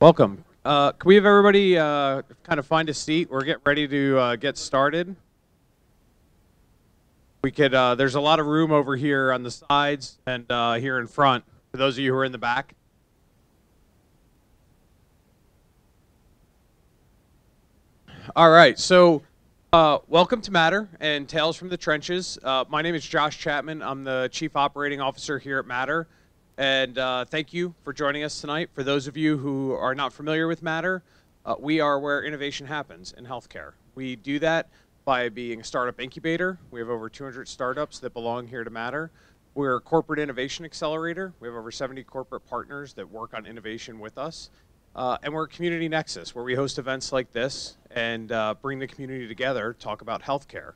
Welcome. Can we have everybody kind of find a seat? We're getting ready to get started. We could. There's a lot of room over here on the sides and here in front for those of you who are in the back. All right. So, welcome to Matter and Tales from the Trenches. My name is Josh Chapman. I'm the Chief Operating Officer here at Matter. And thank you for joining us tonight. For those of you who are not familiar with Matter, we are where innovation happens in healthcare. We do that by being a startup incubator. We have over 200 startups that belong here to Matter. We're a corporate innovation accelerator. We have over 70 corporate partners that work on innovation with us. And we're a community nexus where we host events like this and bring the community together, talk about healthcare.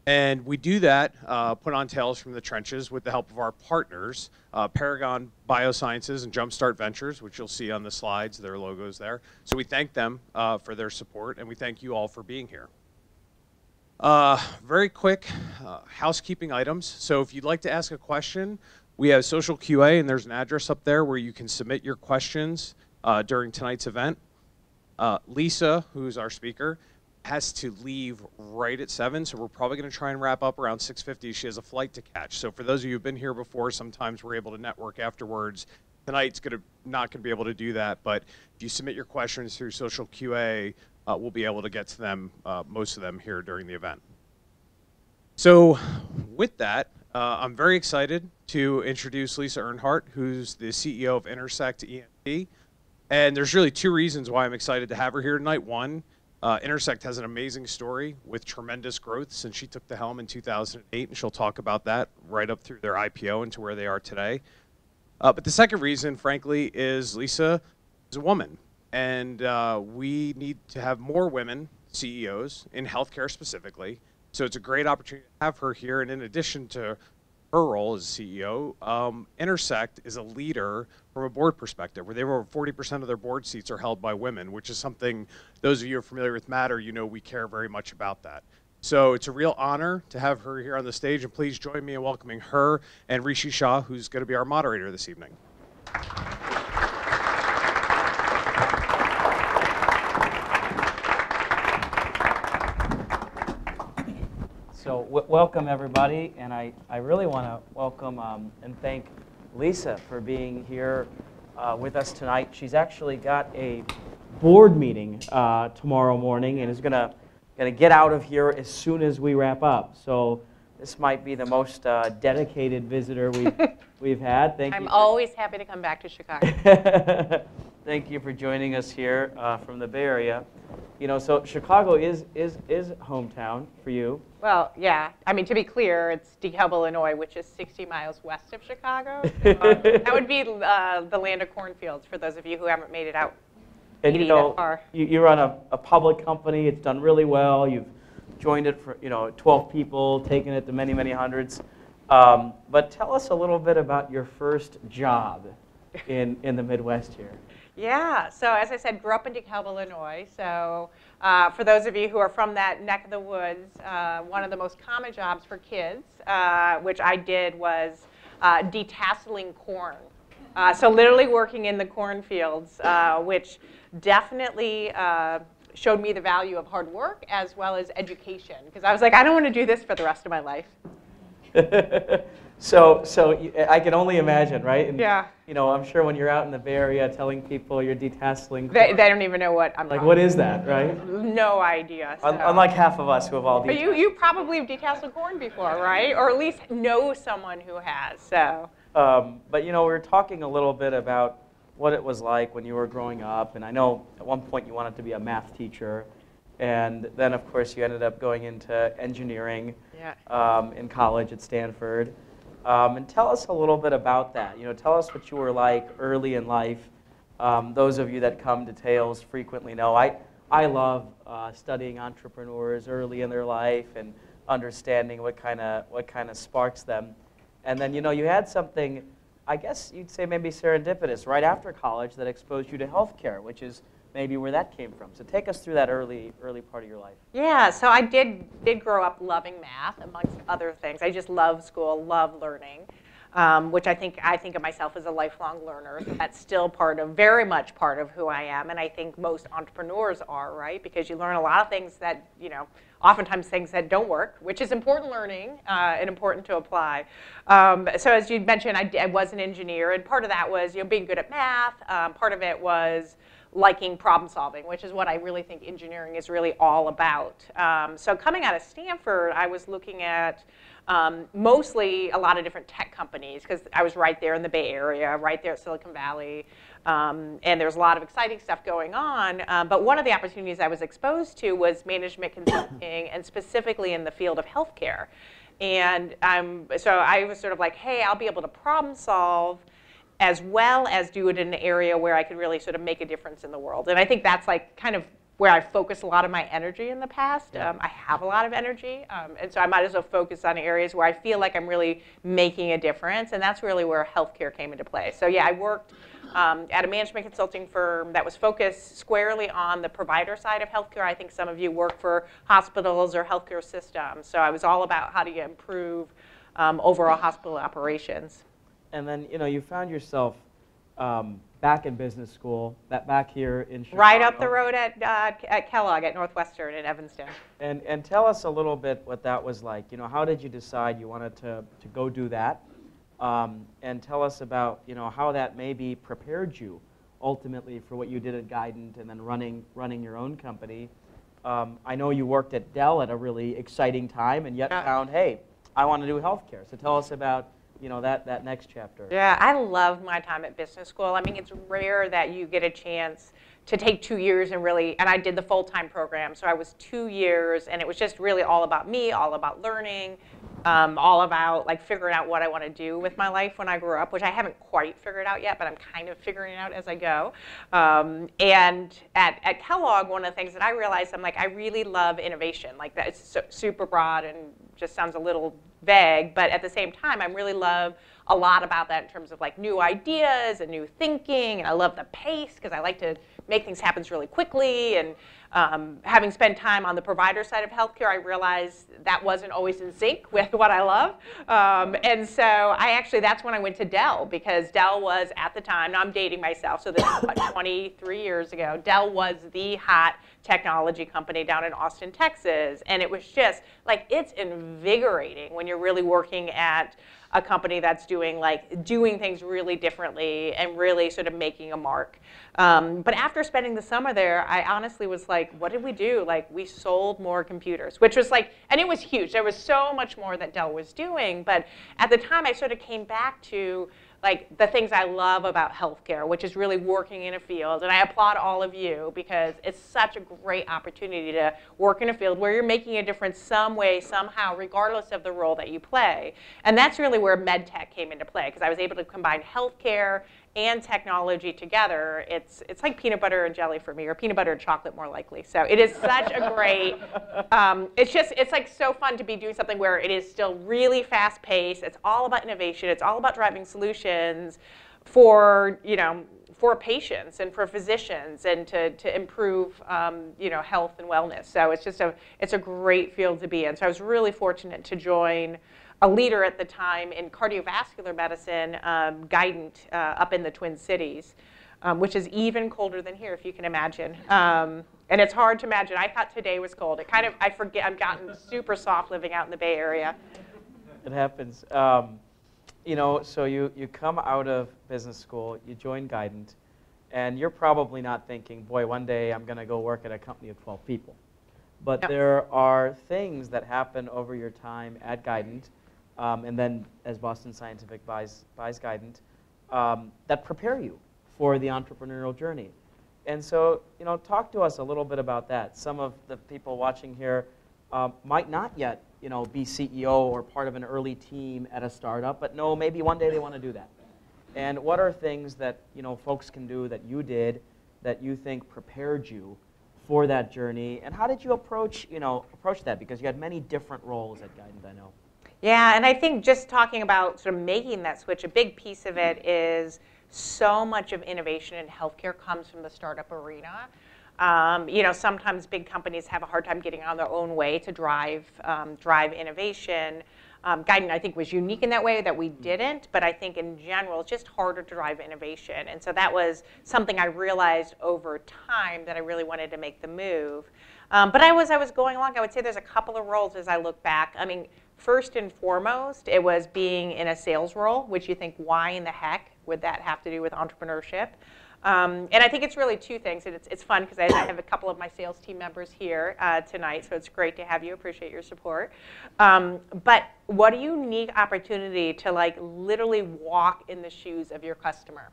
And we do that, put on Tales from the Trenches with the help of our partners, Paragon, Biosciences, and Jumpstart Ventures, which you'll see on the slides, their logos there. So we thank them for their support, and we thank you all for being here. Very quick housekeeping items. So if you'd like to ask a question, we have social QA, and there's an address up there where you can submit your questions during tonight's event. Lisa, who's our speaker, has to leave right at 7, so we're probably going to try and wrap up around 6:50. She has a flight to catch. So for those of you who've been here before, sometimes we're able to network afterwards. Tonight's not going to be able to do that, but if you submit your questions through social QA, we'll be able to get to them, most of them here during the event. So with that, I'm very excited to introduce Lisa Earnhardt, who's the CEO of Intersect ENT. And there's really two reasons why I'm excited to have her here tonight. One, Intersect has an amazing story with tremendous growth since she took the helm in 2008, and she'll talk about that right up through their IPO and to where they are today. But the second reason, frankly, is Lisa is a woman, and we need to have more women CEOs in healthcare specifically. So it's a great opportunity to have her here, and in addition to her role as CEO, Intersect is a leader from a board perspective, where they have over 40% of their board seats are held by women, which is something, those of you who are familiar with Matter, you know we care very much about that. So it's a real honor to have her here on the stage, and please join me in welcoming her and Rishi Shah, who's going to be our moderator this evening. So welcome everybody, and I really want to welcome and thank Lisa for being here with us tonight. She's actually got a board meeting tomorrow morning and is gonna get out of here as soon as we wrap up. So this might be the most dedicated visitor we've had. Thank you. I'm always happy to come back to Chicago. Thank you for joining us here from the Bay Area. You know, so Chicago is hometown for you. Well, yeah. I mean, to be clear, it's DeKalb, Illinois, which is 60 miles west of Chicago. So, that would be the land of cornfields for those of you who haven't made it out. And you know, you run a public company. It's done really well. You've joined it for 12 people, taken it to many, many hundreds. But tell us a little bit about your first job in the Midwest here. Yeah, so as I said, grew up in DeKalb, Illinois. So for those of you who are from that neck of the woods, one of the most common jobs for kids, which I did, was detasseling corn. So literally working in the cornfields, which definitely showed me the value of hard work as well as education. Because I was like, I don't want to do this for the rest of my life. So I can only imagine, right? And, yeah. You know, I'm sure when you're out in the Bay Area telling people you're detasseling, they don't even know what I'm like. What is that, right? No idea. So. Unlike half of us who have all detasseled. But you probably have detasseled corn before, right? Or at least know someone who has. So. But you know, we were talking a little bit about what it was like when you were growing up, and I know at one point you wanted to be a math teacher, and then of course you ended up going into engineering in college at Stanford. And tell us a little bit about that. You know, tell us what you were like early in life. Those of you that come to Tales frequently know I love studying entrepreneurs early in their life and understanding what kind of sparks them. And then you had something, I guess you'd say maybe serendipitous right after college that exposed you to healthcare, which is maybe where that came from. So take us through that early part of your life. Yeah, so I did grow up loving math, amongst other things. I just love school, love learning. which I think of myself as a lifelong learner. So that's still very much part of who I am, and I think most entrepreneurs are, right? Because you learn a lot of things that, oftentimes things that don't work, which is important learning and important to apply. So as you mentioned, I was an engineer, and part of that was being good at math. Part of it was liking problem solving, which is what I really think engineering is really all about. So coming out of Stanford, I was looking at mostly a lot of different tech companies, because I was right there in the Bay Area, right there at Silicon Valley, and there's a lot of exciting stuff going on. But one of the opportunities I was exposed to was management consulting, and specifically in the field of healthcare. And so I was sort of like, hey, I'll be able to problem solve as well as do it in an area where I could really sort of make a difference in the world. And I think that's like kind of where I focused a lot of my energy in the past. Yeah. I have a lot of energy, and so I might as well focus on areas where I feel like I'm really making a difference, and that's really where healthcare came into play. So yeah, I worked at a management consulting firm that was focused squarely on the provider side of healthcare. I think some of you work for hospitals or healthcare systems, so I was all about how do you improve overall hospital operations. And then, you found yourself back in business school, back here in Chicago. Right up the road at Kellogg at Northwestern in Evanston. And tell us a little bit what that was like. How did you decide you wanted to go do that? And tell us about, how that maybe prepared you ultimately for what you did at Guidant and then running your own company. I know you worked at Dell at a really exciting time and yet found, hey, I want to do healthcare. So tell us about that next chapter. Yeah, I loved my time at business school. I mean, it's rare that you get a chance to take 2 years and I did the full-time program. So I was 2 years, and it was just really all about me, all about learning, all about like figuring out what I want to do with my life when I grow up, which I haven't quite figured out yet, but I'm kind of figuring it out as I go. And at Kellogg, one of the things that I realized, I'm like, I really love innovation. Like that, it's super broad and just sounds a little vague, but at the same time, I really love a lot about that in terms of like new ideas and new thinking, and I love the pace because I like to make things happen really quickly. And having spent time on the provider side of healthcare, I realized that wasn't always in sync with what I love. And so that's when I went to Dell, because Dell was at the time, now I'm dating myself, so this is about 23 years ago, Dell was the hot technology company down in Austin, Texas. And it was just like, it's invigorating when you're really working at a company that's doing things really differently and really sort of making a mark. But after spending the summer there, I honestly was like, what did we do? Like, we sold more computers, which was like, and it was huge. There was so much more that Dell was doing. But at the time, I sort of came back to like the things I love about healthcare, which is really working in a field. And I applaud all of you because it's such a great opportunity to work in a field where you're making a difference some way, somehow, regardless of the role that you play. And that's really where medtech came into play, because I was able to combine healthcare and technology together. It's like peanut butter and jelly for me, or peanut butter and chocolate more likely. So it is such a great, it's like so fun to be doing something where it is still really fast paced. It's all about innovation. It's all about driving solutions for, for patients and for physicians, and to improve, health and wellness. So it's a great field to be in. So I was really fortunate to join a leader at the time in cardiovascular medicine, Guidant, up in the Twin Cities, which is even colder than here, if you can imagine. And it's hard to imagine. I thought today was cold. I forget, I've gotten super soft living out in the Bay Area. It happens. So you come out of business school, you join Guidant, and you're probably not thinking, boy, one day I'm going to go work at a company of 12 people. But there are things that happen over your time at Guidant, and then as Boston Scientific buys Guidant, that prepare you for the entrepreneurial journey. And so, talk to us a little bit about that. Some of the people watching here might not yet, be CEO or part of an early team at a startup, but no, maybe one day they want to do that. And what are things that, folks can do that you did that you think prepared you for that journey? And how did you approach that? Because you had many different roles at Guidant, I know. Yeah, and I think just talking about sort of making that switch, a big piece of it is so much of innovation in healthcare comes from the startup arena. Sometimes big companies have a hard time getting on their own way to drive innovation. Guidant, I think, was unique in that way that we didn't, but I think in general, it's just harder to drive innovation. And so that was something I realized over time that I really wanted to make the move. But as I was going along, I would say there's a couple of roles as I look back. I mean, first and foremost, it was being in a sales role, which you think, why in the heck would that have to do with entrepreneurship? And I think it's really two things. And it's fun because I have a couple of my sales team members here tonight, so it's great to have you. Appreciate your support. But what a unique opportunity to like literally walk in the shoes of your customer.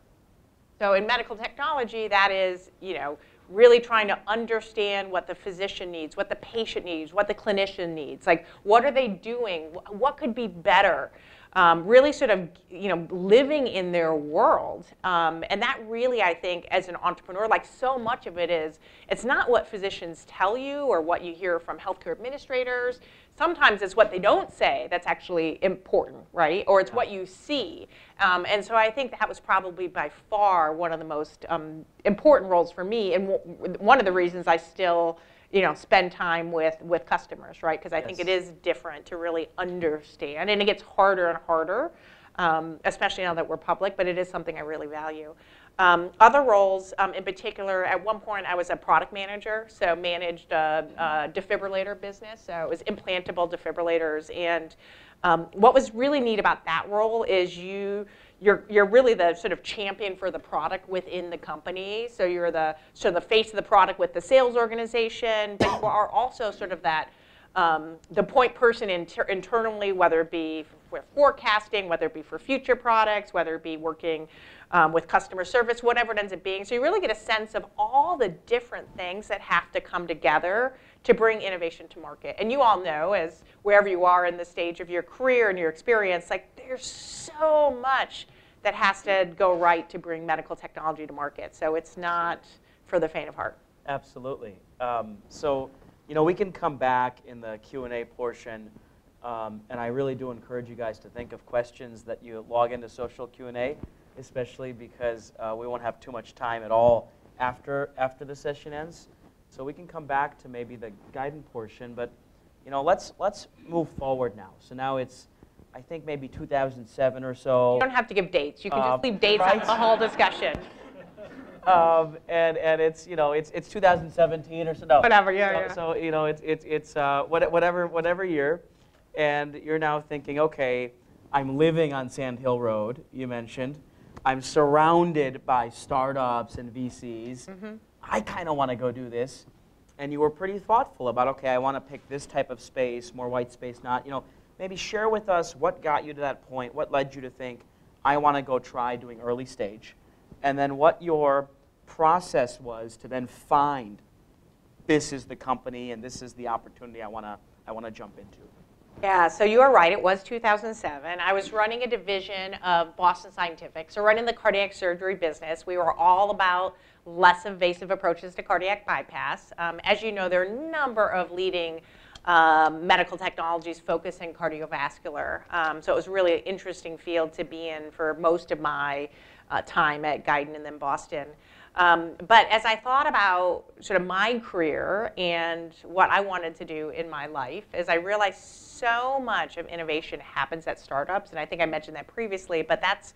So in medical technology, that is, you know, really trying to understand what the physician needs, what the patient needs, what the clinician needs. Like, what are they doing? What could be better? Really sort of, you know, living in their world. And that really, I think, as an entrepreneur, like so much of it is, it's not what physicians tell you or what you hear from healthcare administrators. Sometimes it's what they don't say that's actually important, right? Or it's what you see. And so I think that was probably by far one of the most important roles for me, and one of the reasons I still, you know, spend time with customers, right? Because I think it is different to really understand, and it gets harder and harder, especially now that we're public, but it is something I really value. Other roles, in particular, at one point I was a product manager, so managed a defibrillator business, so it was implantable defibrillators, and what was really neat about that role is you're really the sort of champion for the product within the company. So you're the face of the product with the sales organization, but you are also sort of that the point person internally, whether it be for forecasting, whether it be for future products, whether it be working with customer service, whatever it ends up being. So you really get a sense of all the different things that have to come together to bring innovation to market. And you all know, as wherever you are in the stage of your career and your experience, like there's so much that has to go right to bring medical technology to market. So it's not for the faint of heart. Absolutely. So, you know, we can come back in the Q&A portion, and I really do encourage you guys to think of questions that you log into social Q&A, especially because we won't have too much time at all after the session ends. So we can come back to maybe the Guidant portion, but you know, let's move forward now. So now it's, I think maybe 2007 or so. You don't have to give dates. You can just leave dates out of the whole discussion. And it's, you know, it's 2017 or so. No. Whatever, yeah. So you know, it's whatever year, and you're now thinking, okay, I'm living on Sand Hill Road. You mentioned, I'm surrounded by startups and VCs. Mm-hmm. I kind of want to go do this, and you were pretty thoughtful about, okay, I want to pick this type of space, more white space, not, you know, maybe share with us what got you to that point, what led you to think, I want to go try doing early stage, and then what your process was to then find this is the company and this is the opportunity I want to jump into. Yeah, so you are right. It was 2007. I was running a division of Boston Scientific, so running the cardiac surgery business. We were all about less invasive approaches to cardiac bypass. As you know, there are a number of leading medical technologies focused in cardiovascular. So it was really an interesting field to be in for most of my time at Guidant and then Boston. But as I thought about sort of my career and what I wanted to do in my life, is I realized so much of innovation happens at startups, and I think I mentioned that previously, but that's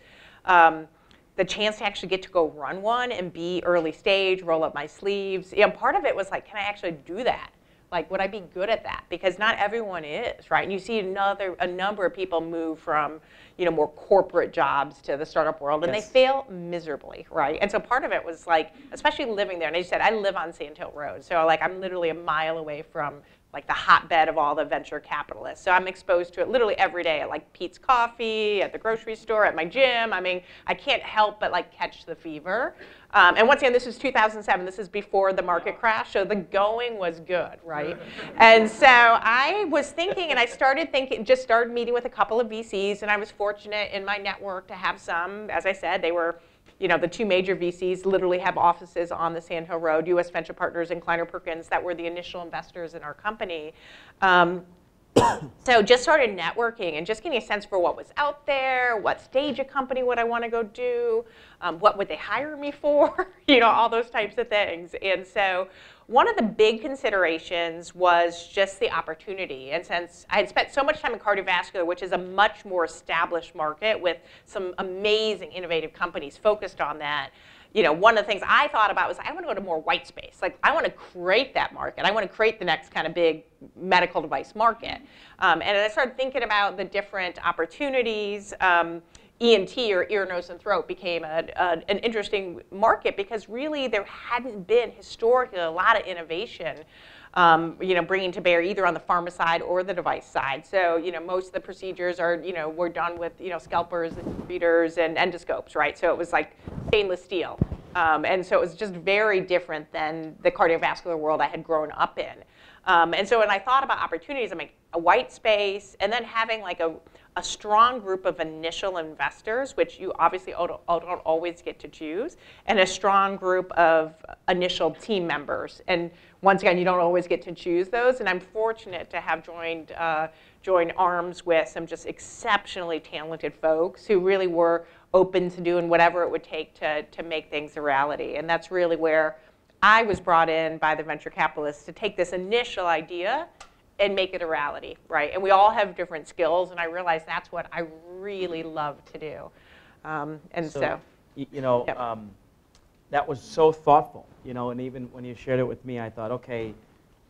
the chance to actually get to go run one and be early stage, roll up my sleeves. You know, part of it was like, can I actually do that? Like, would I be good at that? Because not everyone is, right? And you see a number of people move from, you know, more corporate jobs to the startup world, and they fail miserably, right? And so part of it was like, especially living there, and as you said, I live on Sand Hill Road, so like I'm literally a mile away from like the hotbed of all the venture capitalists. So I'm exposed to it literally every day at like Pete's Coffee, at the grocery store, at my gym. I mean, I can't help but like catch the fever. And once again, this is 2007. This is before the market crash, so the going was good, right? And so I was thinking, and I started thinking, just started meeting with a couple of VCs, and I was fortunate in my network to have some. As I said, they were, you know, the two major VCs literally have offices on the Sand Hill Road, U.S. Venture Partners and Kleiner Perkins, that were the initial investors in our company. So just started networking and just getting a sense for what was out there, what stage of company would I want to go do, what would they hire me for, all those types of things. And so one of the big considerations was just the opportunity. And since I had spent so much time in cardiovascular, which is a much more established market with some amazing innovative companies focused on that, one of the things I thought about was I want to go to more white space. Like, I want to create that market. I want to create the next kind of big medical device market. And I started thinking about the different opportunities. ENT, or ear, nose, and throat, became an interesting market because really there hadn't been historically a lot of innovation bringing to bear either on the pharma side or the device side. So, most of the procedures are, were done with, scalpers and readers and endoscopes, right? So it was like stainless steel. And so it was just very different than the cardiovascular world I had grown up in. And so when I thought about opportunities, I'm like, a white space, and then having like a strong group of initial investors, which you obviously don't always get to choose, and a strong group of initial team members. And once again, you don't always get to choose those. And I'm fortunate to have joined arms with some just exceptionally talented folks who really were open to doing whatever it would take to make things a reality. And that's really where I was brought in by the venture capitalists to take this initial idea and make it a reality, right? And we all have different skills, and I realized that's what I really love to do. That was so thoughtful, and even when you shared it with me, I thought, okay,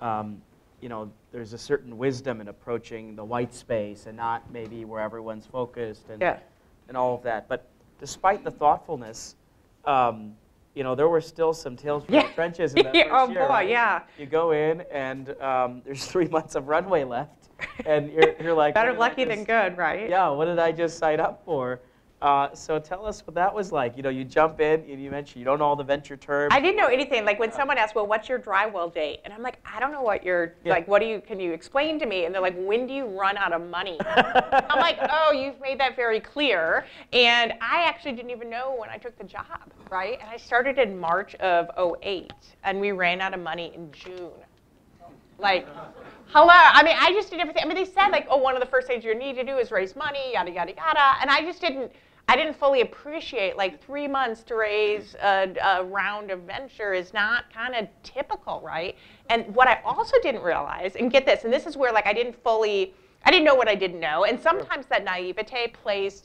there's a certain wisdom in approaching the white space and not maybe where everyone's focused and all of that. But despite the thoughtfulness, there were still some tales from the trenches in that first year. Oh boy, right? yeah. You go in and there's 3 months of runway left, and you're like, better lucky than good, right? Yeah. What did I just sign up for? So tell us what that was like. You jump in, and you mentioned you don't know all the venture terms. I didn't know anything. Like when someone asks, well, what's your drywall date? And I'm like, I don't know what like, can you explain to me? And they're like, when do you run out of money? I'm like, oh, you've made that very clear. And I actually didn't even know when I took the job, right? And I started in March of 2008, and we ran out of money in June. Like, hello. I mean, I just did everything. I mean, they said, like, oh, one of the first things you need to do is raise money, yada, yada, yada. And I just didn't fully appreciate, like, 3 months to raise a round of venture is not kind of typical, right? And what I also didn't realize, and get this, and this is where, like, I didn't know what I didn't know. And sometimes that naivete plays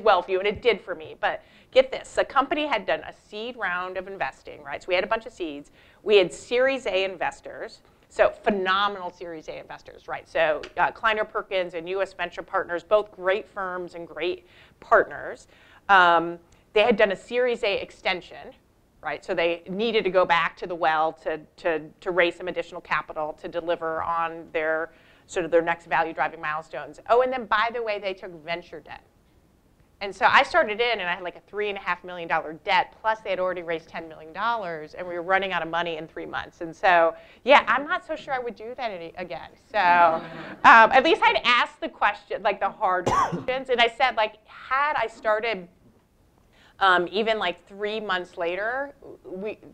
well for you, and it did for me. But get this, the company had done a seed round of investing, right? So we had a bunch of seeds. We had Series A investors. So phenomenal Series A investors, right? So Kleiner Perkins and US Venture Partners, both great firms and great partners. They had done a Series A extension, right? So they needed to go back to the well to raise some additional capital to deliver on their next value-driving milestones. Oh, and then by the way, they took venture debt. And so I started in, and I had like a $3.5 million debt, plus they had already raised $10 million, and we were running out of money in 3 months. And so, yeah, I'm not so sure I would do that again. So at least I'd ask the question, like the hard questions. And I said, like, had I started even like 3 months later,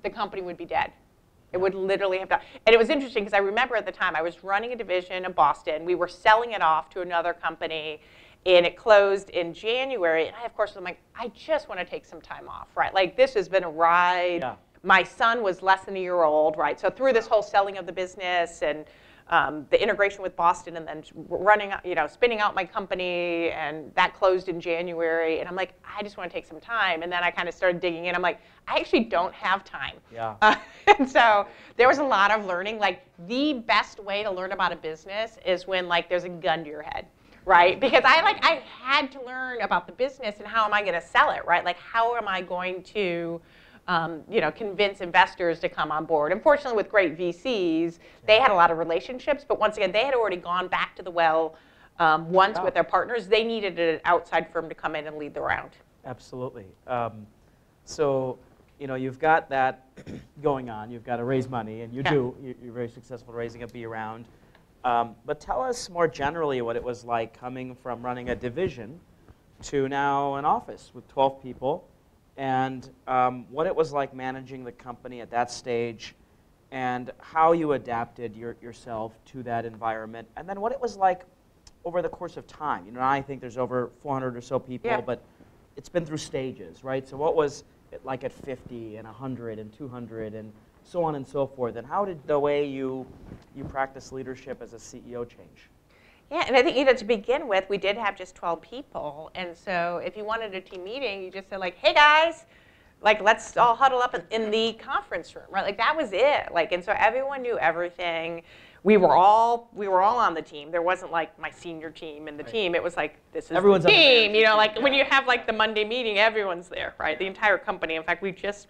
the company would be dead. It would literally have done. And it was interesting because I remember at the time I was running a division in Boston. We were selling it off to another company. And it closed in January. And I, of course, I'm like, I just want to take some time off, right? Like, this has been a ride. Yeah. My son was less than a year old, right? So through this whole selling of the business and the integration with Boston and then running, spinning out my company, and that closed in January. And I'm like, I just want to take some time. And then I kind of started digging in. I'm like, I actually don't have time. Yeah. And so there was a lot of learning. Like, the best way to learn about a business is when, like, there's a gun to your head. Right, because I had to learn about the business and how am I going to sell it, right? Like, how am I going to, convince investors to come on board? Unfortunately, with great VCs, they had a lot of relationships, but once again, they had already gone back to the well once with their partners. They needed an outside firm to come in and lead the round. Absolutely. So, you've got that going on. You've got to raise money, and you do. You're very successful raising a B round. But tell us more generally what it was like coming from running a division to now an office with 12 people, and what it was like managing the company at that stage, and how you adapted yourself to that environment, and then what it was like over the course of time. You know, I think there's over 400 or so people, Yeah. but it's been through stages, right? So what was it like at 50 and 100 and 200 and so on and so forth? And how did the way you practice leadership as a CEO change? Yeah, and I think, you know, to begin with, we did have just 12 people. And so if you wanted a team meeting, you just said, like, hey, guys, like, let's all huddle up in the conference room, right? Like, that was it. Like, and so everyone knew everything. We were all on the team. There wasn't, like, my senior team and the team. It was like, this is Everyone's the on the team. management You know, team, like, yeah. when you have, like, the Monday meeting, everyone's there, right? The entire company. In fact, we just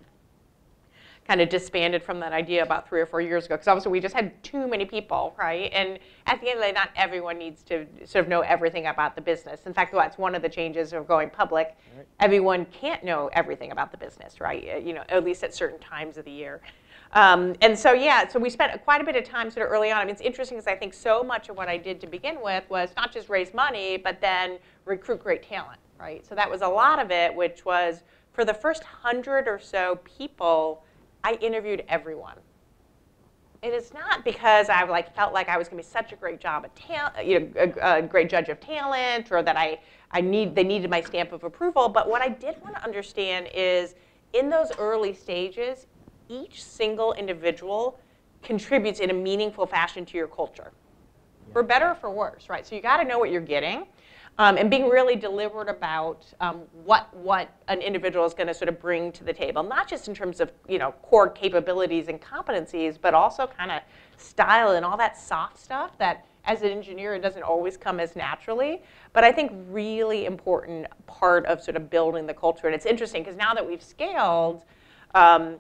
kind of disbanded from that idea about 3 or 4 years ago, because obviously we just had too many people, right? And at the end of the day, not everyone needs to sort of know everything about the business. In fact, that's one of the changes of going public. Right. Everyone can't know everything about the business, right? You know, at least at certain times of the year. And so, yeah, so we spent quite a bit of time sort of early on. I mean, it's interesting because I think so much of what I did to begin with was not just raise money, but then recruit great talent, right? So that was a lot of it, which was for the first 100 or so people, I interviewed everyone. It is not because I felt like I was going to be such a great job at a great judge of talent, or that they needed my stamp of approval. But what I did want to understand is, in those early stages, each single individual contributes in a meaningful fashion to your culture, for better or for worse, right? So you got to know what you're getting. And being really deliberate about what an individual is going to sort of bring to the table, not just in terms of, you know, core capabilities and competencies, but also kind of style and all that soft stuff that, as an engineer, it doesn't always come as naturally. But I think really important part of sort of building the culture. And it's interesting because now that we've scaled,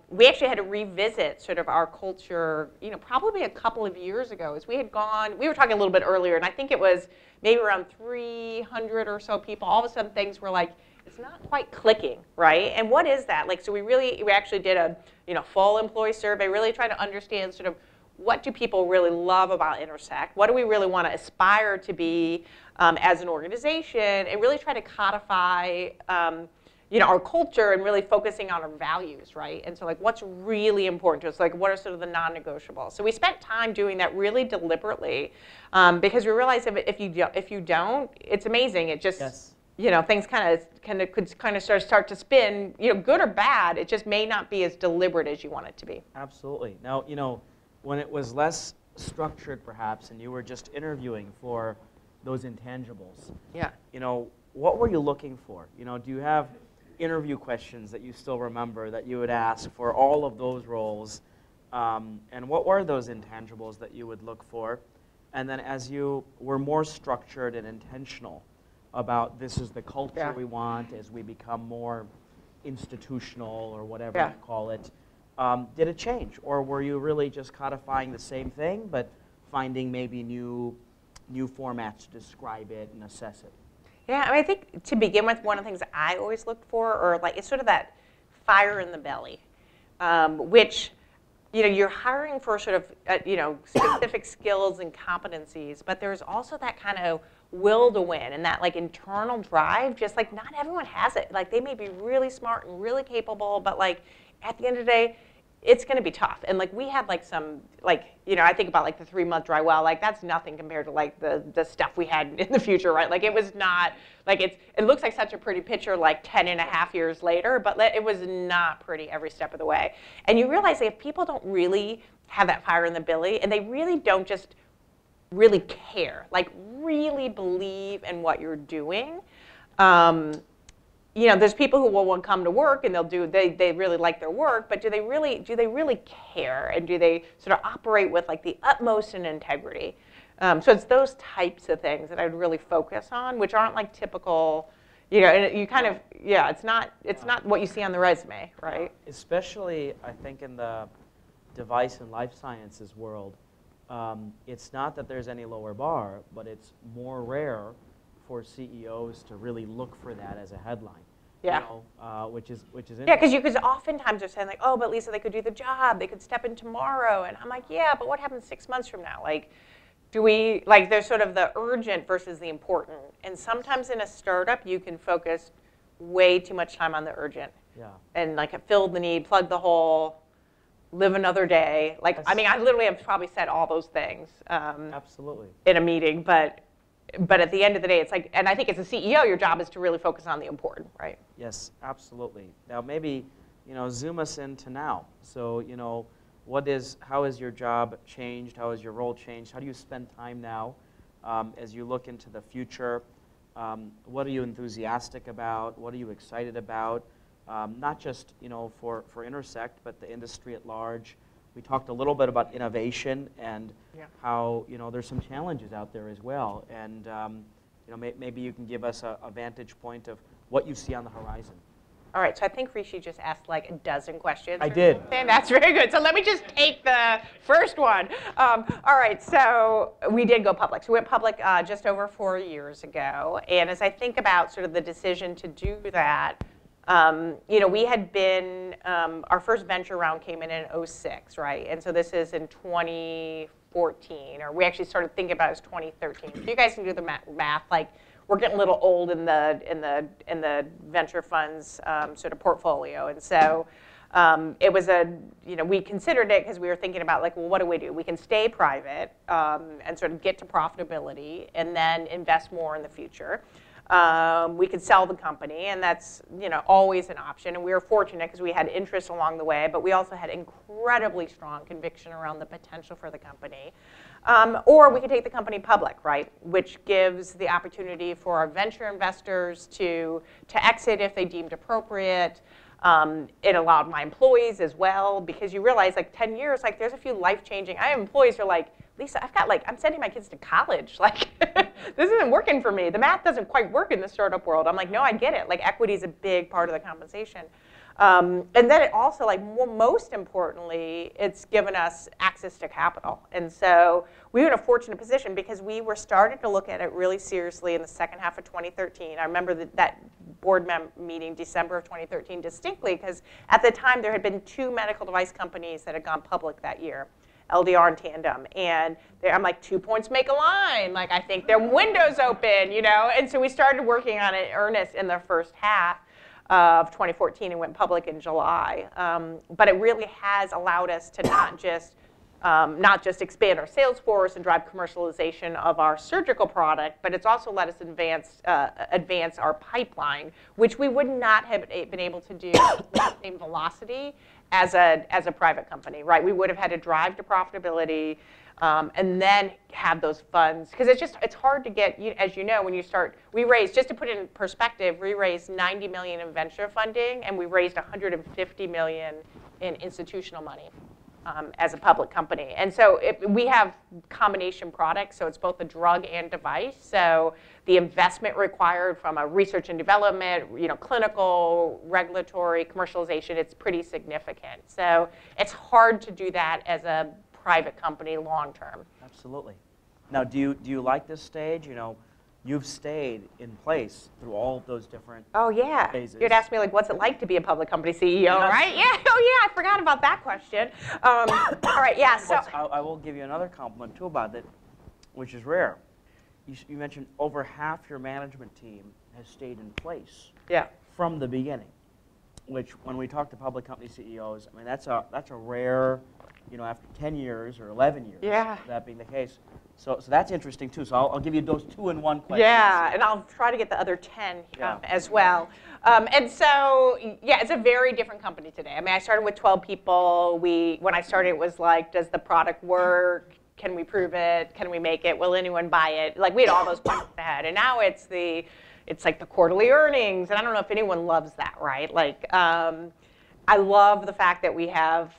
we actually had to revisit sort of our culture, you know, probably a couple of years ago. As we were talking a little bit earlier, and I think it was maybe around 300 or so people. All of a sudden, things were like, it's not quite clicking, right? And what is that? Like, so we actually did a, you know, full employee survey, really trying to understand sort of what do people really love about Intersect? What do we really want to aspire to be as an organization? And really try to codify you know, our culture and really focusing on our values, right? And so, like, what's really important to us? Like, what are sort of the non-negotiables? So we spent time doing that really deliberately, because we realized if you don't, it's amazing. It just, Yes. you know, things could start to spin, you know, good or bad. It just may not be as deliberate as you want it to be. Absolutely. Now, you know, when it was less structured, perhaps, and you were just interviewing for those intangibles, Yeah. you know, what were you looking for? You know, do you have interview questions that you still remember that you would ask for all of those roles? And what were those intangibles that you would look for? And then as you were more structured and intentional about this is the culture we want as we become more institutional or whatever you call it, did it change? Or were you really just codifying the same thing but finding maybe new formats to describe it and assess it? Yeah, I mean, I think to begin with, one of the things that I always looked for, or like, it's sort of that fire in the belly, which, you know, you're hiring for sort of, you know, specific skills and competencies, but there's also that kind of will to win and that, like, internal drive. Just like, not everyone has it. Like, they may be really smart and really capable, but, like, at the end of the day, it's going to be tough. And, like, we had, like, some, like, you know, I think about, like, the 3-month dry well. Like, that's nothing compared to, like, the stuff we had in the future, right? Like, it was not, like, it looks like such a pretty picture, like, 10 and a half years later, but it was not pretty every step of the way. And you realize that if people don't really have that fire in the belly, and they really don't just really care, like, really believe in what you're doing, you know, there's people who will come to work and they really like their work, but do they really care, and do they sort of operate with, like, the utmost in integrity? So it's those types of things that I would really focus on, which aren't like typical, you know, and you kind of, it's not what you see on the resume, right? Especially, I think, in the device and life sciences world, it's not that there's any lower bar, but it's more rare for CEOs to really look for that as a headline. Yeah. You know, which is interesting. Yeah, because oftentimes they're saying, like, oh, but Lisa, they could do the job, they could step in tomorrow, and I'm like, yeah, but what happens 6 months from now? Like, there's sort of the urgent versus the important, and sometimes in a startup you can focus way too much time on the urgent. Yeah. And, like, fill the need, plug the hole, live another day. Like, Yes. I mean, I literally have probably said all those things Absolutely. in a meeting, but at the end of the day, it's like, and I think as a CEO, your job is to really focus on the important, right? Yes, absolutely. Now maybe, zoom us into now. So, how has your job changed? How has your role changed? How do you spend time now as you look into the future? What are you enthusiastic about? What are you excited about? Not just, for Intersect, but the industry at large. We talked a little bit about innovation and how, there's some challenges out there as well. And, maybe you can give us a vantage point of what you see on the horizon. All right, so I think Rishi just asked like a dozen questions. I did. And that's very good. So let me just take the first one. All right, so we did go public. So we went public just over 4 years ago. And as I think about sort of the decision to do that, we had been, our first venture round came in 2006, right? And so this is in 2014, or we actually started thinking about it as 2013. So you guys can do the math. Like, we're getting a little old in the venture funds sort of portfolio, and so it was we considered it because we were thinking about like, well, what do? We can stay private and sort of get to profitability, and then invest more in the future. We could sell the company, and that's always an option. And we were fortunate because we had interest along the way, but we also had incredibly strong conviction around the potential for the company. Or we could take the company public, right, which gives the opportunity for our venture investors to exit if they deemed appropriate. It allowed my employees as well, because you realize like 10 years, like there's a few life-changing. I have employees who are like, Lisa, I'm sending my kids to college. Like, this isn't working for me. The math doesn't quite work in the startup world. I'm like, no, I get it. Like, equity is a big part of the compensation. And then it also, like, most importantly, it's given us access to capital. And so we were in a fortunate position because we were starting to look at it really seriously in the second half of 2013. I remember that board meeting, December of 2013, distinctly, because at the time there had been 2 medical device companies that had gone public that year, LDR and Tandem, and I'm like, 2 points make a line. Like, I think their window's open, And so we started working on it in earnest in the first half of 2014 and went public in July. But it really has allowed us to not just expand our sales force and drive commercialization of our surgical product, but it's also let us advance our pipeline, which we would not have been able to do with the same velocity as a private company, right? We would have had to drive to profitability and then have those funds, because it's hard to get, as you know, when you start. We raised, just to put it in perspective, we raised $90 million in venture funding, and we raised $150 million in institutional money as a public company. And so we have combination products, so it's both a drug and device. So the investment required from a research and development, clinical, regulatory, commercialization, it's pretty significant. So it's hard to do that as a private company long term. Absolutely. Now, do you like this stage? You've stayed in place through all of those different phases. You'd ask me, like, what's it like to be a public company CEO, right? Yeah, I forgot about that question. All right, yeah, so. I will give you another compliment, too, about that, which is rare. You mentioned over half your management team has stayed in place from the beginning, which, when we talk to public company CEOs, I mean, that's a rare, after 10 years or 11 years, that being the case. So that's interesting, too. So I'll give you those 2-in-1 questions. Yeah, and I'll try to get the other 10 as well. And so, it's a very different company today. I mean, I started with 12 people. When I started, it was like, does the product work? Can we prove it? Can we make it? Will anyone buy it? Like, we had all those questions ahead. And now it's like the quarterly earnings. And I don't know if anyone loves that, right? Like, I love the fact that we have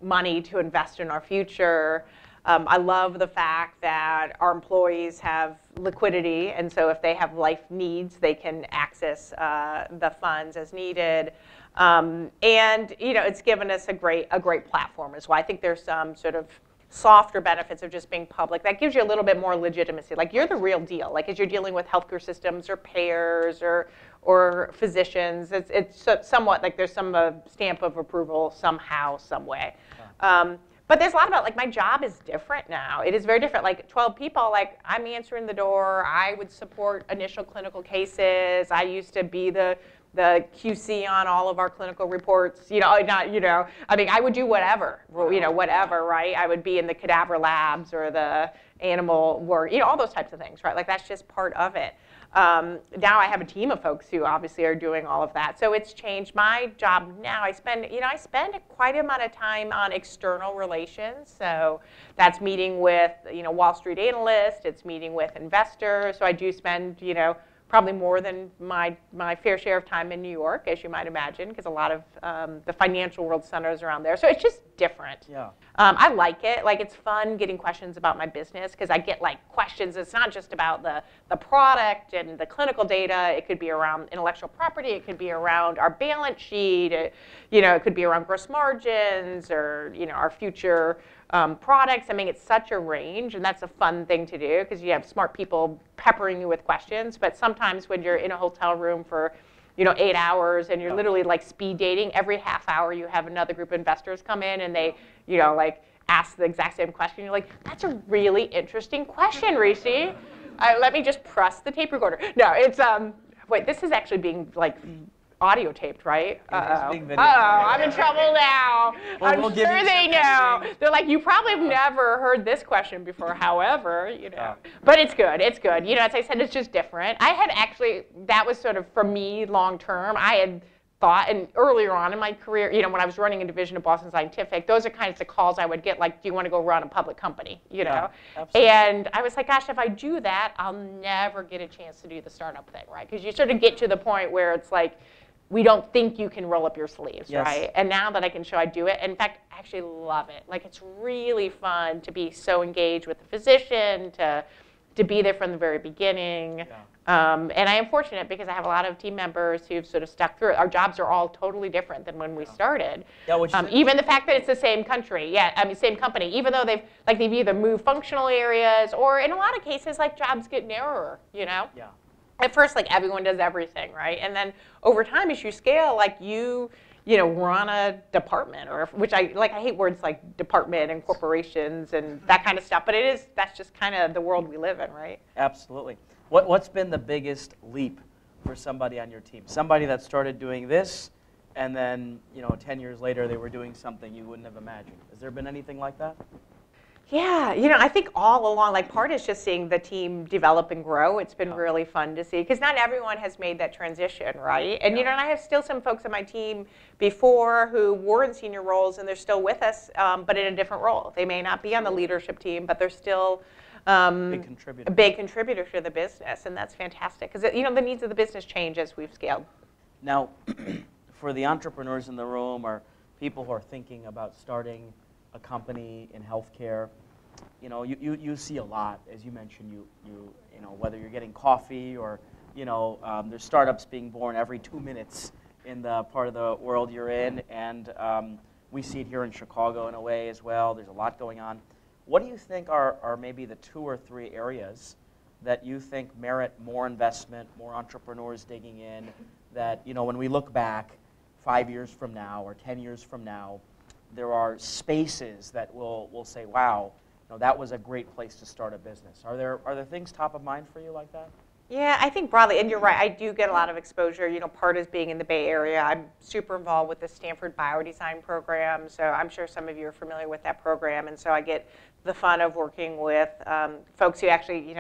money to invest in our future. I love the fact that our employees have liquidity, and so if they have life needs, they can access the funds as needed. And it's given us a great platform as well. I think there's some sort of softer benefits of just being public. That gives you a little bit more legitimacy. Like, you're the real deal. Like, as you're dealing with healthcare systems or payers or physicians, it's somewhat like there's some stamp of approval somehow, some way. But there's a lot about, like, my job is different now. It is very different. Like, 12 people, like, I'm answering the door. I would support initial clinical cases. I used to be the the QC on all of our clinical reports, I mean, I would do whatever, whatever, right? I would be in the cadaver labs or the animal work, all those types of things, right? Like that's just part of it. Now I have a team of folks who obviously are doing all of that. So it's changed my job now. I spend quite a amount of time on external relations. So that's meeting with, Wall Street analysts. It's meeting with investors. So I do spend, probably more than my fair share of time in New York, as you might imagine, because a lot of the financial world centers around there. So it's just different. Yeah. I like it. Like, it's fun getting questions about my business, because I get questions. It's not just about the product and the clinical data. It could be around intellectual property. It could be around our balance sheet. It could be around gross margins or our future products. I mean, it's such a range, and that's a fun thing to do because you have smart people peppering you with questions. But sometimes when you're in a hotel room for 8 hours and you're literally speed dating, every half hour you have another group of investors come in and they ask the exact same question. You're like, that's a really interesting question, Rishi. Let me just press the tape recorder. No, it's wait, this is actually being audio taped, right? Uh-oh. I'm in trouble now. I'm sure they know. They're like, you probably have never heard this question before. However, but it's good. It's good. As I said, it's just different. I had actually, that was sort of, for me, long term, I had thought, and earlier on in my career, when I was running a division of Boston Scientific, those are kinds of calls I would get, like, do you want to go run a public company, Yeah, and I was like, gosh, if I do that, I'll never get a chance to do the startup thing, right? Because you sort of get to the point where it's like, we don't think you can roll up your sleeves, yes. right? And now that I can show I do it, in fact, I actually love it. Like, it's really fun to be so engaged with the physician, to be there from the very beginning. Yeah. And I am fortunate because I have a lot of team members who've sort of stuck through it. Our jobs are all totally different than when we started. Yeah, even the fact that it's the same country, same company, even though they've either moved functional areas or in a lot of cases, jobs get narrower, Yeah. At first, everyone does everything, right? And then over time, as you scale, you run a department, or which I hate words like department and corporations and that kind of stuff. But that's just kind of the world we live in, right? Absolutely. What's been the biggest leap for somebody on your team? Somebody that started doing this, and then 10 years later they were doing something you wouldn't have imagined. Has there been anything like that? Yeah, I think all along, part is just seeing the team develop and grow. It's been really fun to see, because not everyone has made that transition, right? And and I have still some folks on my team before who were in senior roles, and they're still with us, but in a different role. They may not be on the leadership team, but they're still big contributor. A big contributor to the business, and that's fantastic, because the needs of the business change as we've scaled. Now, for the entrepreneurs in the room or people who are thinking about starting a company in healthcare, you see a lot, as you mentioned. You whether you're getting coffee or there's startups being born every 2 minutes in the part of the world you're in, and we see it here in Chicago in a way as well. There's a lot going on. What do you think are maybe the 2 or 3 areas that you think merit more investment, more entrepreneurs digging in? That when we look back 5 years from now or 10 years from now, there are spaces that we'll say, wow, that was a great place to start a business. Are there things top of mind for you like that? Yeah, I think broadly, and you're right, I do get a lot of exposure. Part is being in the Bay Area. I'm super involved with the Stanford Biodesign program, so I'm sure some of you are familiar with that program. And so I get the fun of working with folks who actually,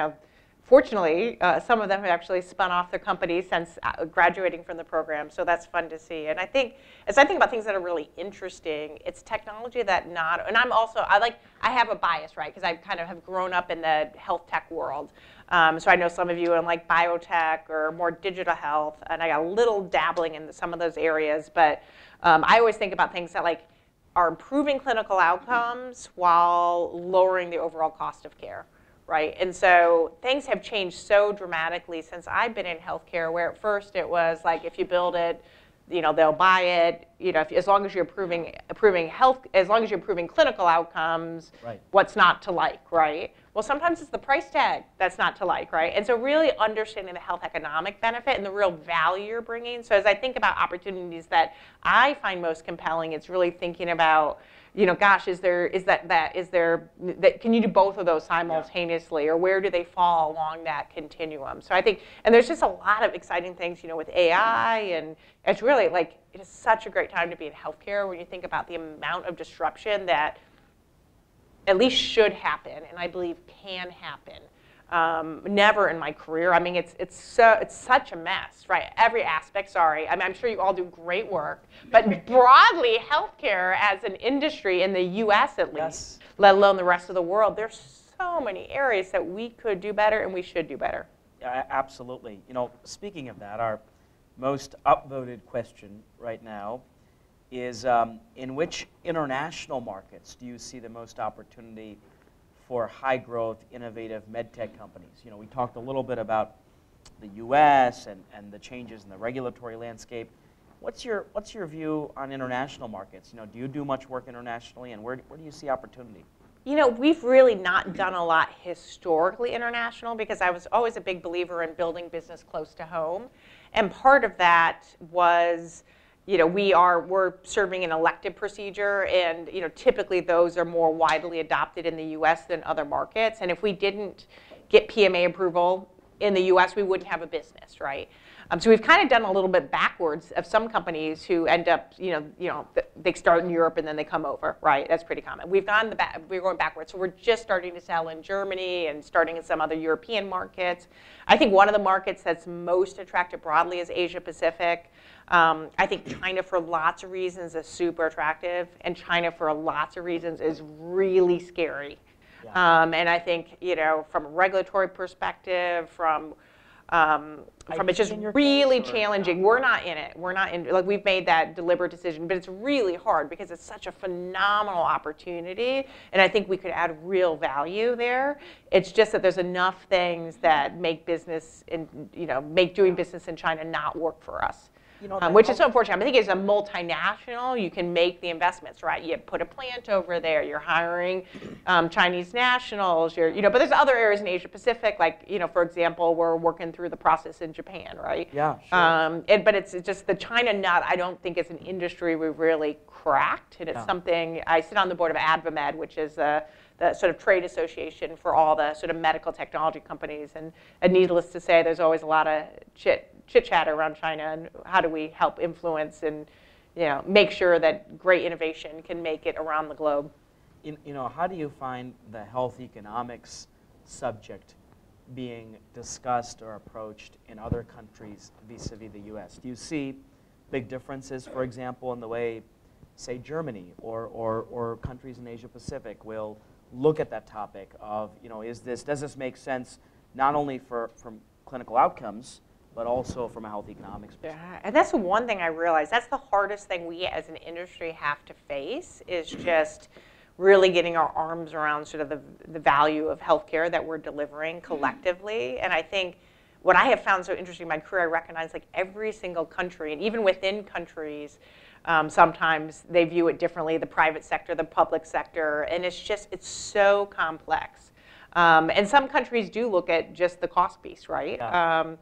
fortunately, some of them have actually spun off their companies since graduating from the program, so that's fun to see. And I think, as I think about things that are really interesting, it's technology that and I'm also, I have a bias, right, because I kind of have grown up in the health tech world. So I know some of you in biotech or more digital health, and I got a little dabbling in some of those areas, but I always think about things that are improving clinical outcomes while lowering the overall cost of care. Right, and so things have changed so dramatically since I've been in healthcare, where at first it was if you build it, they'll buy it. As long as you're improving health, as long as you're improving clinical outcomes, right. What's not to like, right? Well, sometimes it's the price tag that's not to like, right? And so really understanding the health economic benefit and the real value you're bringing. So as I think about opportunities that I find most compelling, it's really thinking about, you know, gosh, can you do both of those simultaneously, or where do they fall along that continuum? So I think, and there's just a lot of exciting things, you know, with AI, and it's really like, it is such a great time to be in healthcare when you think about the amount of disruption that at least should happen, and I believe can happen. Never in my career. I mean, it's such a mess, right? Every aspect. Sorry, I mean, I'm sure you all do great work, but broadly, healthcare as an industry in the U.S. at least, let alone the rest of the world, there's so many areas that we could do better and we should do better. Yeah, absolutely. You know, speaking of that, our most upvoted question right now is in which international markets do you see the most opportunity for high-growth, innovative medtech companies? You know, we talked a little bit about the U.S. and the changes in the regulatory landscape. What's your view on international markets? You know, do you do much work internationally, and where do you see opportunity? You know, we've really not done a lot historically international, because I was always a big believer in building business close to home, and part of that was, you know, we're serving an elective procedure, and, you know, typically those are more widely adopted in the U.S. than other markets. And if we didn't get PMA approval in the U.S., we wouldn't have a business, right? So we've kind of done a little bit backwards of some companies who end up, they start in Europe and then they come over, right? That's pretty common. We're going backwards. So we're just starting to sell in Germany and starting in some other European markets. I think one of the markets that's most attractive broadly is Asia Pacific. I think China, for lots of reasons, is super attractive, and China, for lots of reasons, is really scary. Yeah. And I think, you know, from a regulatory perspective, from it's just really challenging. We're not in it. We're not in, like, we've made that deliberate decision, but it's really hard because it's such a phenomenal opportunity, and I think we could add real value there. It's just that there's enough things that make business make doing business in China not work for us. You know, which is so unfortunate. I think as a multinational, you can make the investments, right? You put a plant over there. You're hiring Chinese nationals. But there's other areas in Asia Pacific, like, you know, for example, we're working through the process in Japan, right? Yeah, sure. But it's just the China nut, I don't think it's an industry we've really cracked. And it's something, I sit on the board of AdvaMed, which is the sort of trade association for all the sort of medical technology companies. And needless to say, there's always a lot of chit-chat around China, and how do we help influence and, you know, make sure that great innovation can make it around the globe. You know, how do you find the health economics subject being discussed or approached in other countries vis-a-vis the U.S.? Do you see big differences, for example, in the way, say, Germany or countries in Asia Pacific will look at that topic of, you know, does this make sense not only from clinical outcomes, but also from a health economics perspective? Yeah, and that's the one thing I realized. That's the hardest thing we as an industry have to face, is just really getting our arms around sort of the value of healthcare that we're delivering collectively. And I think what I have found so interesting in my career, I recognize, like, every single country, and even within countries, sometimes they view it differently, the private sector, the public sector, and it's so complex. And some countries do look at just the cost piece, right? Yeah.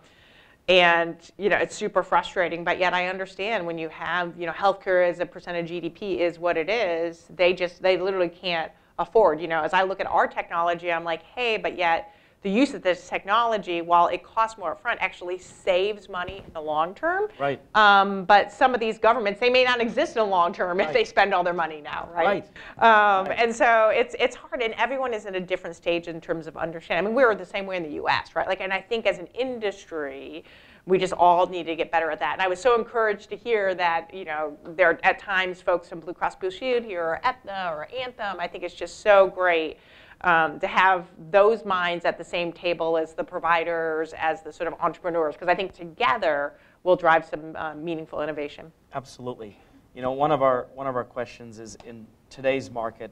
And, you know, it's super frustrating, but yet I understand when you have, you know, healthcare as a percent of GDP is what it is, they literally can't afford. You know, as I look at our technology, I'm like, hey, but yet the use of this technology, while it costs more upfront, actually saves money in the long term. Right. But some of these governments, they may not exist in the long term if they spend all their money now, right? Right. And so it's hard, and everyone is at a different stage in terms of understanding. I mean, we're the same way in the U.S., right? Like, and I think as an industry, we just all need to get better at that. And I was so encouraged to hear that, you know, there are at times folks from Blue Cross Blue Shield here, or Aetna, or Anthem. I think it's just so great to have those minds at the same table as the providers, as the sort of entrepreneurs, because I think together we'll drive some meaningful innovation. Absolutely. You know, one of our questions is, in today's market,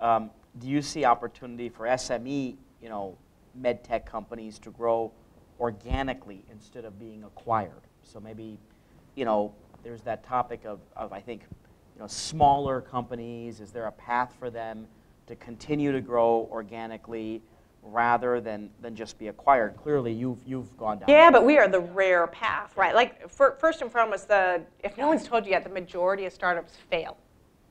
do you see opportunity for SME, you know, med tech companies to grow organically instead of being acquired? So maybe, you know, there's that topic of I think, you know, smaller companies. Is there a path for them to continue to grow organically rather than just be acquired. Clearly, you've gone down. Yeah, but we are the rare path, right? Like, first and foremost, if no one's told you yet, the majority of startups fail.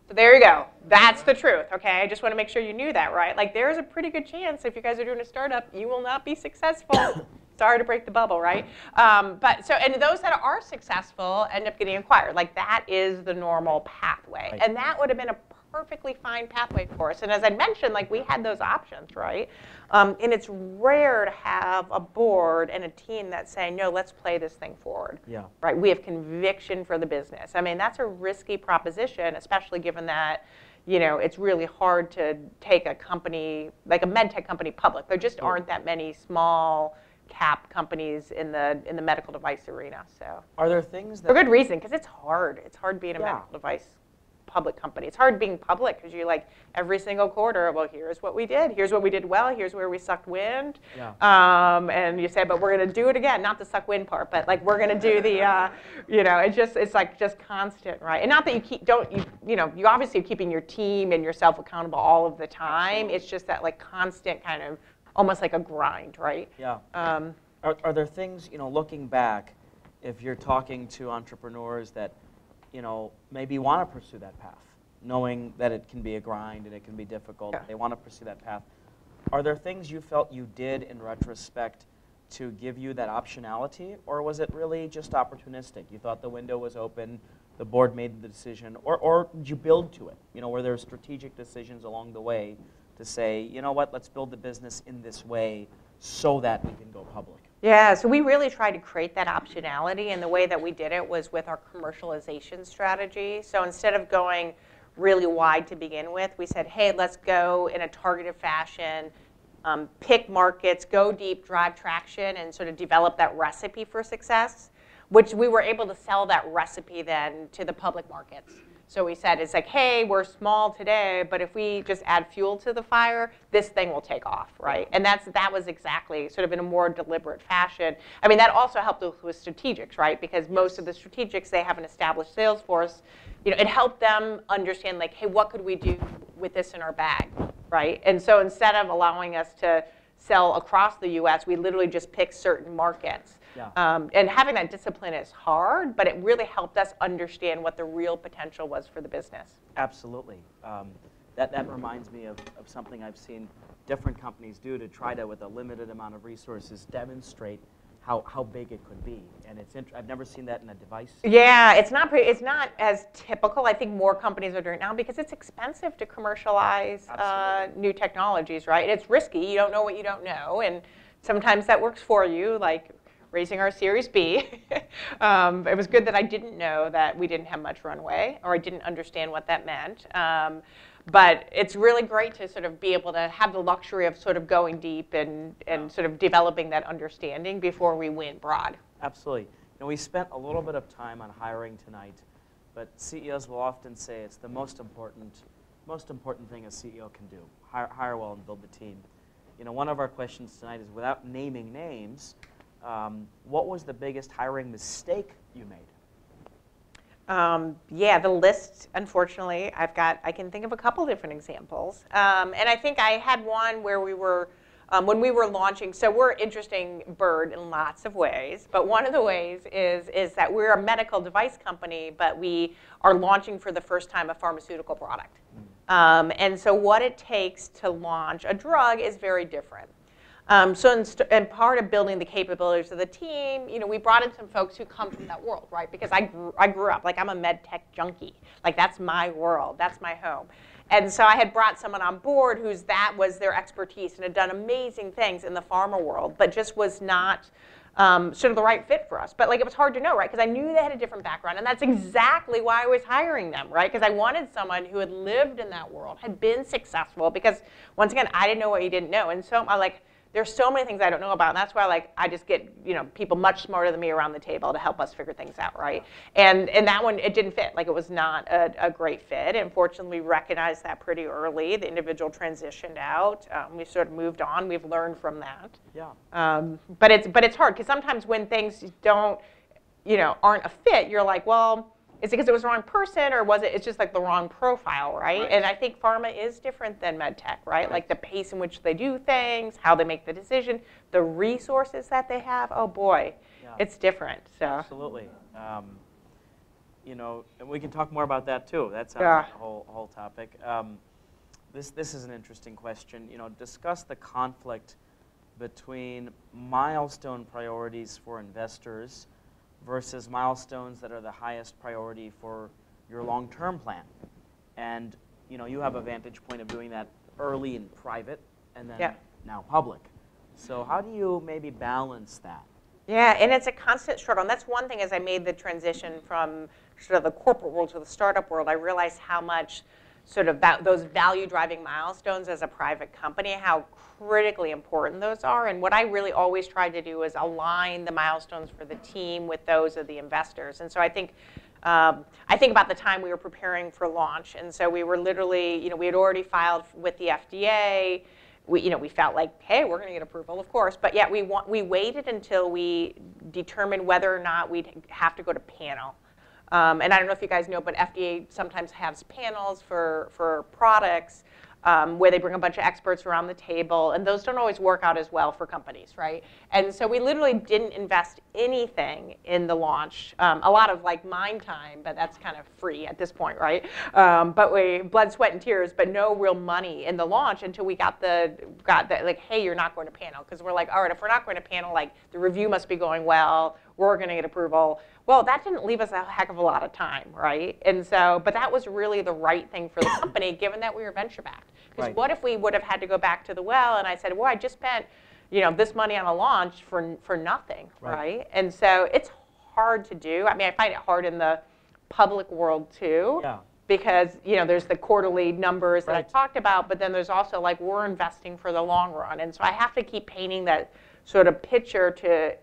So there you go. That's the truth, okay? I just want to make sure you knew that, right? Like, there's a pretty good chance if you guys are doing a startup, you will not be successful. Sorry to break the bubble, right? And those that are successful end up getting acquired. Like, that is the normal pathway. Right. And that would have been a perfectly fine pathway for us. And as I mentioned, like, we had those options, right? And it's rare to have a board and a team that's saying, no, let's play this thing forward. Yeah. Right? We have conviction for the business. I mean, that's a risky proposition, especially given that, you know, it's really hard to take a company, like a med tech company, public. There just aren't that many small cap companies in the medical device arena. So Are there things that... for good reason, because it's hard. It's hard being a Yeah. medical device public company. It's hard being public because you're like, every single quarter, well, here's what we did. Here's what we did well. Here's where we sucked wind. Yeah. And you say, but we're going to do it again. Not the suck wind part, but like we're going to do the, you know, it's like just constant, right? And not that you obviously are keeping your team and yourself accountable all of the time. Absolutely. It's just that like constant kind of, almost like a grind, right? Yeah. Are there things, you know, looking back, if you're talking to entrepreneurs that, you know, maybe want to pursue that path, knowing that it can be a grind and it can be difficult, Yeah. they want to pursue that path. Are there things you felt you did in retrospect to give you that optionality, or was it really just opportunistic? You thought the window was open, the board made the decision, or did you build to it? You know, were there strategic decisions along the way to say, you know what, let's build the business in this way so that we can go public? Yeah, so we really tried to create that optionality, and the way that we did it was with our commercialization strategy. So instead of going really wide to begin with, we said, hey, let's go in a targeted fashion, pick markets, go deep, drive traction, and sort of develop that recipe for success, which we were able to sell that recipe then to the public markets. So we said, it's like, hey, we're small today, but if we just add fuel to the fire, this thing will take off, right? And that was exactly sort of in a more deliberate fashion. I mean, that also helped with strategics, right? Because most of the strategics, they have an established sales force. You know, it helped them understand, like, hey, what could we do with this in our bag, right? And so instead of allowing us to sell across the US, we literally just picked certain markets. Yeah. And having that discipline is hard, but it really helped us understand what the real potential was for the business. Absolutely. That reminds me of something I've seen different companies do to try to, with a limited amount of resources, demonstrate how big it could be. And I've never seen that in a device. Yeah, it's not as typical. I think more companies are doing it now because it's expensive to commercialize new technologies, right? And it's risky. You don't know what you don't know, and sometimes that works for you, like raising our Series B. It was good that I didn't know that we didn't have much runway, or I didn't understand what that meant. But it's really great to sort of be able to have the luxury of sort of going deep and sort of developing that understanding before we went broad. Absolutely. You know, we spent a little bit of time on hiring tonight, but CEOs will often say it's the most important thing a CEO can do: hire well and build the team. You know, one of our questions tonight is, without naming names, what was the biggest hiring mistake you made? Yeah, the list, unfortunately, I can think of a couple different examples. And I think I had one where we were, when we were launching, so we're an interesting bird in lots of ways, but one of the ways is that we're a medical device company, but we are launching for the first time a pharmaceutical product. And so what it takes to launch a drug is very different. And part of building the capabilities of the team, you know, we brought in some folks who come from that world, right? Because I grew up, like, I'm a med tech junkie. Like, that's my world, that's my home. And so I had brought someone on board that was their expertise and had done amazing things in the pharma world, but just was not sort of the right fit for us. But like, it was hard to know, right? Because I knew they had a different background, and that's exactly why I was hiring them, right? Because I wanted someone who had lived in that world, had been successful, because once again, I didn't know what you didn't know. And so I like, there's so many things I don't know about, and that's why I just get, you know, people much smarter than me around the table to help us figure things out, right? And that one, it didn't fit. Like, it was not a great fit. And fortunately, we recognized that pretty early. The individual transitioned out. We sort of moved on. We've learned from that. Yeah. But it's hard, because sometimes when things don't, you know, aren't a fit, you're like, well, is it because it was the wrong person, or was it's just like the wrong profile, right? Right. And I think pharma is different than med tech, right? Like the pace in which they do things, how they make the decision, the resources that they have. Oh boy, Yeah. it's different. So Absolutely. You know, and we can talk more about that too. That sounds Yeah. like a whole topic. This is an interesting question. You know, discuss the conflict between milestone priorities for investors versus milestones that are the highest priority for your long-term plan. And you know, you have a vantage point of doing that early in private and then Yeah. now public. So how do you maybe balance that? yeah, and it's a constant struggle. And that's one thing as I made the transition from sort of the corporate world to the startup world, I realized how much sort of those value-driving milestones as a private company, how critically important those are. And what I really always tried to do is align the milestones for the team with those of the investors. And so I think about the time we were preparing for launch. And so we were literally, you know, we had already filed with the FDA. We felt like, hey, we're going to get approval, of course. But yet we waited until we determined whether or not we'd have to go to panel. And I don't know if you guys know, but FDA sometimes has panels for products where they bring a bunch of experts around the table, and those don't always work out as well for companies, right? And so we literally didn't invest anything in the launch. A lot of like mind time, but that's kind of free at this point, right? But we blood, sweat, and tears, but no real money in the launch until we got the like, hey, you're not going to panel, because we're like, all right, if we're not going to panel, like the review must be going well. We're going to get approval. Well, that didn't leave us a heck of a lot of time, right? And so, but that was really the right thing for the company, given that we were venture-backed. Because Right. what if we would have had to go back to the well and I said, well, I just spent, you know, this money on a launch for nothing, right? And so it's hard to do. I mean, I find it hard in the public world too. Yeah. Because, you know, there's the quarterly numbers that I Right. talked about, but then there's also like we're investing for the long run. And so I have to keep painting that sort of picture to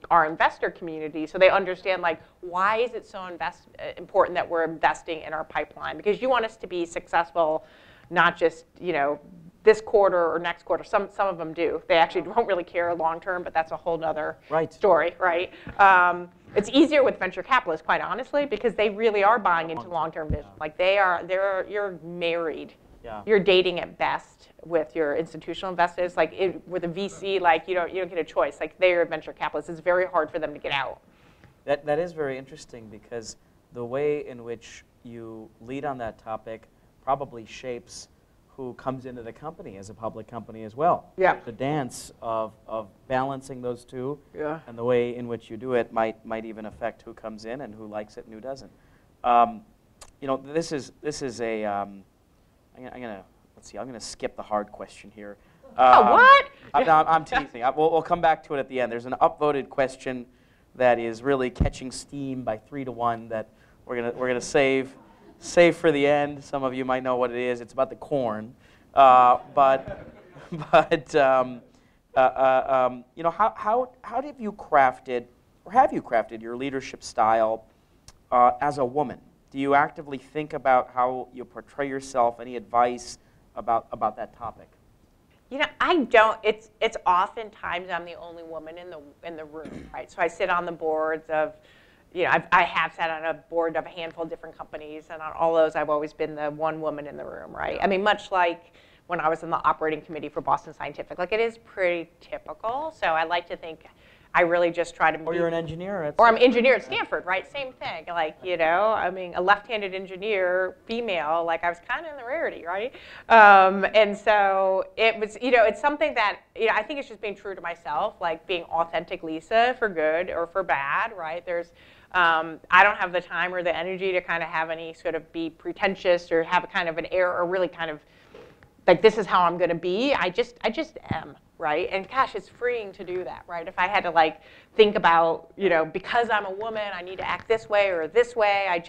our investor community so they understand, like, why is it so important that we're investing in our pipeline? Because you want us to be successful, not just, you know, this quarter or next quarter. Some of them do. They actually don't really care long term, but that's a whole nother story, right? It's easier with venture capitalists, quite honestly, because they really are buying into long-term vision. Like you're married. Yeah. You're dating at best with your institutional investors. Like with a VC, like you don't get a choice. Like they are venture capitalists. It's very hard for them to get out. That is very interesting, because the way in which you lead on that topic probably shapes who comes into the company as a public company as well. Yeah. The dance of balancing those two, Yeah. and the way in which you do it might even affect who comes in and who likes it and who doesn't. You know, this is a I'm gonna skip the hard question here. What? I'm teasing. We'll come back to it at the end. There's an upvoted question that is really catching steam by 3-1 that we're gonna save for the end. Some of you might know what it is. It's about the corn, but you know, how have you crafted your leadership style as a woman? Do you actively think about how you portray yourself? Any advice about that topic? You know, I don't. It's oftentimes I'm the only woman in the room, right? So I sit on the boards of, you know, I have sat on a board of a handful of different companies, and on all those I've always been the one woman in the room, right? I mean, much like when I was in the operating committee for Boston Scientific, like it is pretty typical. So I like to think I really just try to Or you're an engineer. Or I'm an engineer at Stanford, right? Same thing. Like, you know, I mean, a left-handed engineer, female, like I was kind of in the rarity, right? And so it was, you know, it's something that, you know, I think it's just being true to myself, like being authentic Lisa for good or for bad, right? There's, I don't have the time or the energy to kind of have any sort of be pretentious or have a kind of an air or really kind of like this is how I'm going to be. I just am, right? And gosh, it's freeing to do that, right? If I had to like think about, you know, because I'm a woman, I need to act this way or this way. I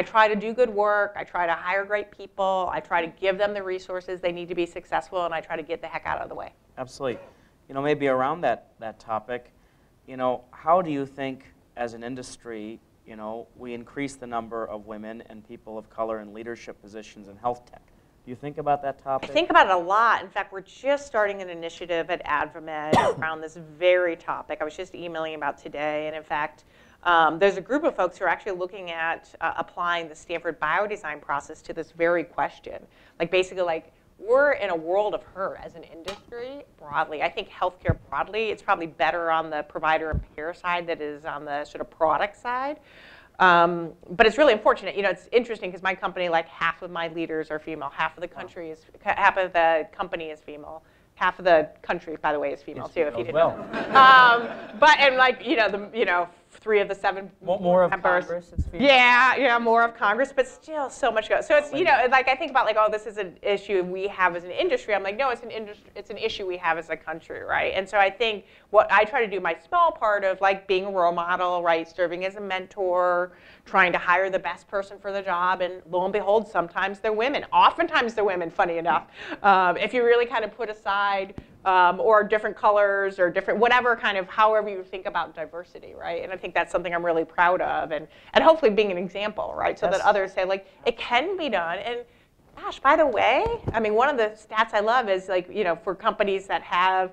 try to do good work. I try to hire great people. I try to give them the resources they need to be successful, and I try to get the heck out of the way. Absolutely. You know, maybe around that topic, you know, how do you think as an industry, you know, we increase the number of women and people of color in leadership positions in health tech? Do you think about that topic? I think about it a lot. In fact, we're just starting an initiative at AdvaMed around this very topic. I was just emailing about today, and in fact, There's a group of folks who are actually looking at applying the Stanford biodesign process to this very question. Like basically like, we're in a world of hurt as an industry broadly. I think healthcare broadly, it's probably better on the provider and payer side than it is on the sort of product side. But it's really unfortunate. You know, it's interesting because my company, like half of my leaders are female, half of the country is, half of the company is female. Half of the country, by the way, is female too. If you didn't know. But and like you know, 3 of the 7 more of members. Congress is female. Yeah, more of Congress, but still so much goes. So it's like I think about like, oh, this is an issue we have as an industry. I'm like, no, it's an issue we have as a country, right? And so I think what I try to do, my small part of like being a role model, right, serving as a mentor, trying to hire the best person for the job, and lo and behold, sometimes they're women. Oftentimes they're women, funny enough. If you really kind of put aside or different colors or different, whatever kind of, however you think about diversity, right? And I think that's something I'm really proud of, and hopefully being an example, right? So that others say, like, it can be done. And gosh, by the way, I mean, one of the stats I love is like, you know, for companies that have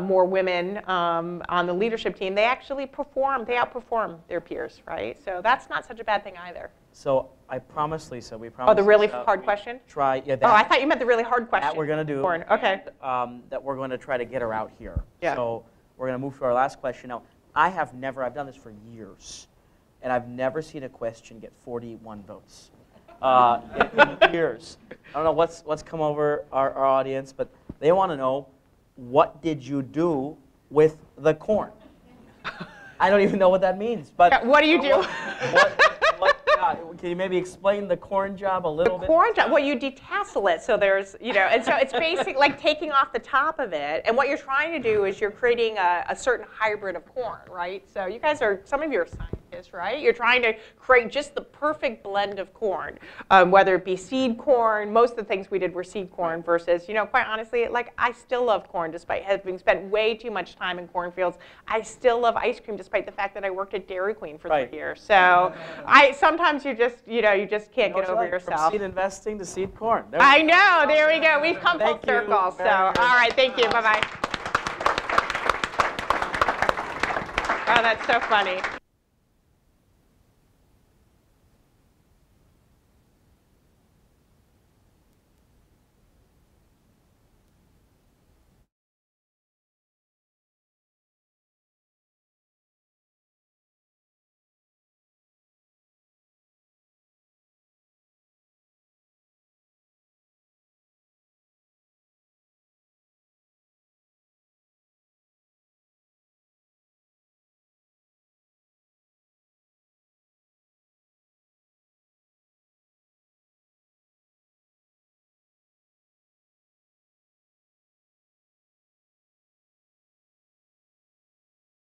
more women on the leadership team, they actually outperform their peers, right? So that's not such a bad thing either. So I promise, Lisa, we promise. Oh, the really hard question? Try, yeah, that, I thought you meant the really hard question. That we're going to do. Okay. That we're going to try to get her out here. Yeah. So we're going to move to our last question. Now, I've done this for years, and I've never seen a question get 41 votes in years. I don't know what's come over our audience, but they want to know, what did you do with the corn? I don't even know what that means. But what do you do? Can you maybe explain the corn job a little bit? The corn job, well, you detassel it. So there's, you know, and so it's basically like taking off the top of it. And what you're trying to do is you're creating a certain hybrid of corn, right? So you guys are, some of you are scientists, right? You're trying to create just the perfect blend of corn, whether it be seed corn. Most of the things we did were seed corn versus, you know, quite honestly, like I still love corn despite having spent way too much time in cornfields. I still love ice cream despite the fact that I worked at Dairy Queen for 3 years. So sometimes you just can't get over yourself. From seed investing to seed corn. I know. There we go. We've come full circle. So, all right. Thank you. Bye-bye. Oh, that's so funny.